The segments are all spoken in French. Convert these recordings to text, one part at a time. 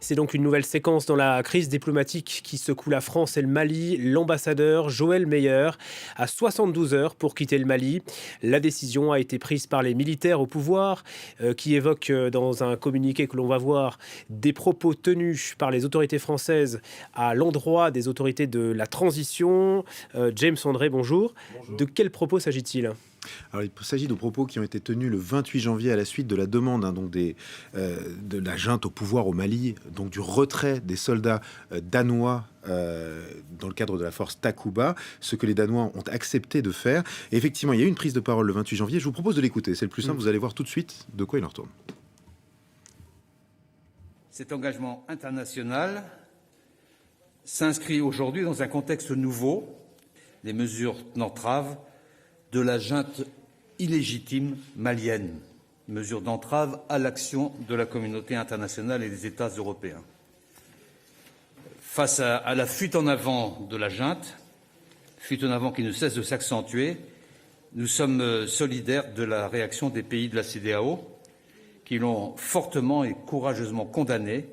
C'est donc une nouvelle séquence dans la crise diplomatique qui secoue la France et le Mali. L'ambassadeur Joël Meyer a 72 heures pour quitter le Mali. La décision a été prise par les militaires au pouvoir qui évoquent dans un communiqué que l'on va voir des propos tenus par les autorités françaises à l'endroit des autorités de la transition. James André, bonjour. Bonjour. De quels propos s'agit-il ? Alors, il s'agit de propos qui ont été tenus le 28 janvier à la suite de la demande de la junte au pouvoir au Mali, donc du retrait des soldats danois dans le cadre de la force Takuba, ce que les Danois ont accepté de faire. Et effectivement, il y a eu une prise de parole le 28 janvier. Je vous propose de l'écouter. C'est le plus simple. Vous allez voir tout de suite de quoi il en retourne. Cet engagement international s'inscrit aujourd'hui dans un contexte nouveau. Les mesures d'entrave de la junte illégitime malienne, mesures d'entrave à l'action de la communauté internationale et des États européens. Face à la fuite en avant de la junte, fuite en avant qui ne cesse de s'accentuer, nous sommes solidaires de la réaction des pays de la CEDEAO qui l'ont fortement et courageusement condamnée.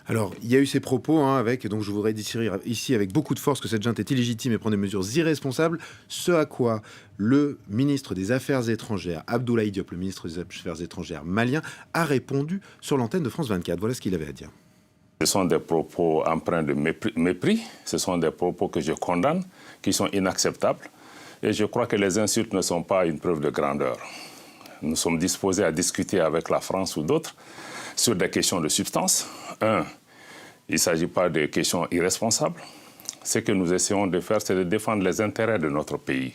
Alors, il y a eu ces propos, donc je voudrais dire ici avec beaucoup de force que cette junte est illégitime et prend des mesures irresponsables, ce à quoi le ministre des Affaires étrangères, Abdoulaye Diop, le ministre des Affaires étrangères malien, a répondu sur l'antenne de France 24. Voilà ce qu'il avait à dire. Ce sont des propos empreints de mépris, ce sont des propos que je condamne, qui sont inacceptables, et je crois que les insultes ne sont pas une preuve de grandeur. Nous sommes disposés à discuter avec la France ou d'autres sur des questions de substance. Il ne s'agit pas de questions irresponsables. Ce que nous essayons de faire, c'est de défendre les intérêts de notre pays.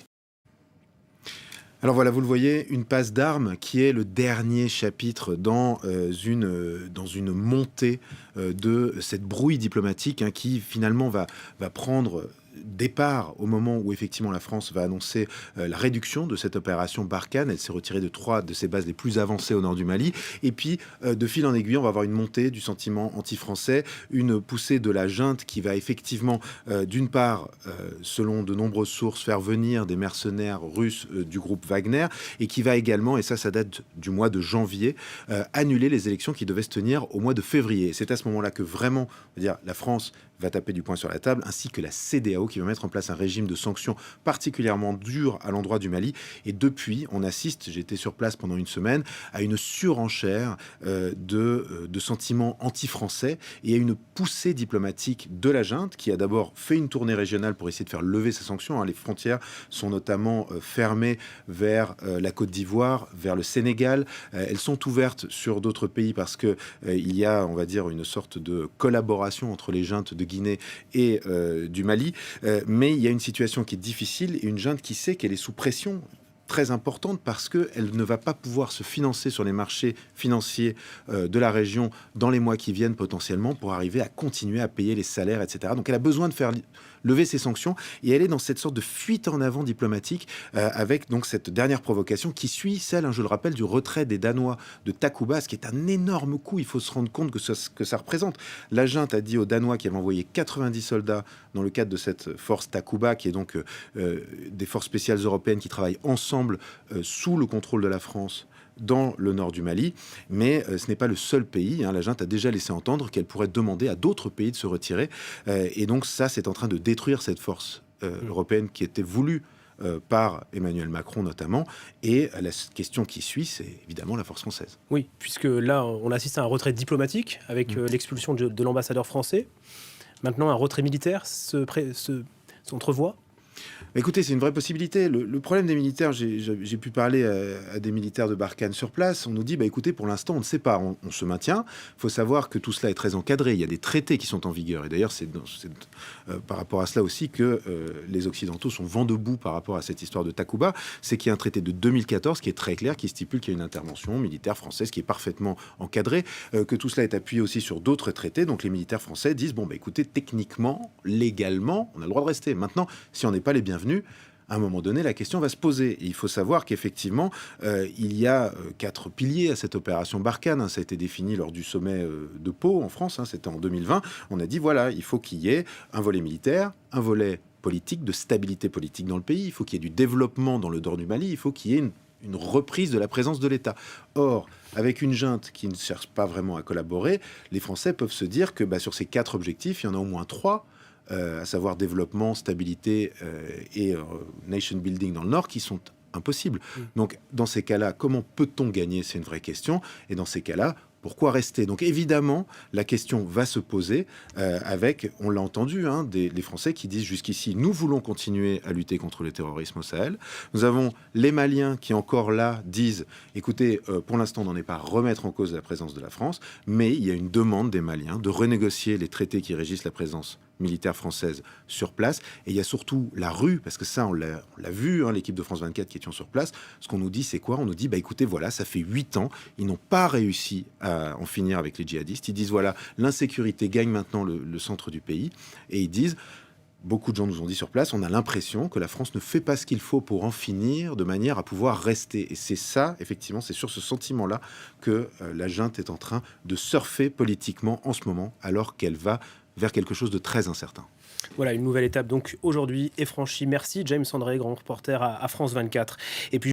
Alors voilà, vous le voyez, une passe d'armes qui est le dernier chapitre dans une montée de cette brouille diplomatique qui finalement va prendre départ au moment où effectivement la France va annoncer la réduction de cette opération Barkhane. Elle s'est retirée de 3 de ses bases les plus avancées au nord du Mali. Et puis, de fil en aiguille, on va avoir une montée du sentiment anti-français, une poussée de la junte qui va effectivement, d'une part, selon de nombreuses sources, faire venir des mercenaires russes du groupe Wagner, et qui va également, et ça date du mois de janvier, annuler les élections qui devaient se tenir au mois de février. C'est à ce moment-là que vraiment, on va dire, la France va taper du poing sur la table, ainsi que la CEDEAO qui va mettre en place un régime de sanctions particulièrement dur à l'endroit du Mali. Et depuis, on assiste, j'étais sur place pendant une semaine, à une surenchère de sentiments anti-français et à une poussée diplomatique de la junte qui a d'abord fait une tournée régionale pour essayer de faire lever ces sanctions. Les frontières sont notamment fermées vers la Côte d'Ivoire, vers le Sénégal. Elles sont ouvertes sur d'autres pays parce que il y a, on va dire, une sorte de collaboration entre les juntes de Guinée et du Mali, mais il y a une situation qui est difficile et une junte qui sait qu'elle est sous pression très importante parce qu'elle ne va pas pouvoir se financer sur les marchés financiers de la région dans les mois qui viennent potentiellement pour arriver à continuer à payer les salaires, etc. Donc elle a besoin de faire lever ses sanctions et elle est dans cette sorte de fuite en avant diplomatique avec donc cette dernière provocation qui suit celle, je le rappelle, du retrait des Danois de Takuba, ce qui est un énorme coup. Il faut se rendre compte que ça représente. La junte a dit aux Danois qui avaient envoyé 90 soldats dans le cadre de cette force Takuba, qui est donc des forces spéciales européennes qui travaillent ensemble sous le contrôle de la France dans le nord du Mali, mais ce n'est pas le seul pays. La junte a déjà laissé entendre qu'elle pourrait demander à d'autres pays de se retirer. Et donc ça, c'est en train de détruire cette force européenne qui était voulue par Emmanuel Macron notamment. Et la question qui suit, c'est évidemment la force française. Oui, puisque là, on assiste à un retrait diplomatique avec l'expulsion de l'ambassadeur français. Maintenant, un retrait militaire s'entrevoit. Écoutez, c'est une vraie possibilité. Le problème des militaires, j'ai pu parler à des militaires de Barkhane sur place. On nous dit, écoutez, pour l'instant, on ne sait pas. On se maintient. Il faut savoir que tout cela est très encadré. Il y a des traités qui sont en vigueur. Et d'ailleurs, c'est par rapport à cela aussi que les Occidentaux sont vent debout par rapport à cette histoire de Takuba. C'est qu'il y a un traité de 2014 qui est très clair, qui stipule qu'il y a une intervention militaire française qui est parfaitement encadrée, que tout cela est appuyé aussi sur d'autres traités. Donc les militaires français disent, écoutez, techniquement, légalement, on a le droit de rester. Maintenant, si on n'est pas les bienvenus, à un moment donné, la question va se poser. Et il faut savoir qu'effectivement, il y a 4 piliers à cette opération Barkhane. Ça a été défini lors du sommet de Pau en France. C'était en 2020. On a dit, voilà, il faut qu'il y ait un volet militaire, un volet politique, de stabilité politique dans le pays. Il faut qu'il y ait du développement dans le nord du Mali. Il faut qu'il y ait une une reprise de la présence de l'État. Or, avec une junte qui ne cherche pas vraiment à collaborer, les Français peuvent se dire que sur ces 4 objectifs, il y en a au moins 3, à savoir développement, stabilité et nation building dans le Nord, qui sont impossibles. Donc, dans ces cas-là, comment peut-on gagner? C'est une vraie question. Et dans ces cas-là, pourquoi rester? Donc évidemment, la question va se poser avec, on l'a entendu, les Français qui disent jusqu'ici, nous voulons continuer à lutter contre le terrorisme au Sahel. Nous avons les Maliens qui encore là disent, écoutez, pour l'instant, on n'en est pas à remettre en cause la présence de la France, mais il y a une demande des Maliens de renégocier les traités qui régissent la présence militaire française sur place. Et il y a surtout la rue, parce que ça, on l'a vu, l'équipe de France 24 qui étions sur place. Ce qu'on nous dit, c'est quoi? On nous dit, écoutez, voilà, ça fait 8 ans, ils n'ont pas réussi à en finir avec les djihadistes. Ils disent, voilà, l'insécurité gagne maintenant le centre du pays. Et ils disent, beaucoup de gens nous ont dit sur place, on a l'impression que la France ne fait pas ce qu'il faut pour en finir de manière à pouvoir rester. Et c'est ça, effectivement, c'est sur ce sentiment-là que la junte est en train de surfer politiquement en ce moment, alors qu'elle va vers quelque chose de très incertain. Voilà, une nouvelle étape donc aujourd'hui est franchie. Merci James André, grand reporter à France 24. Et puis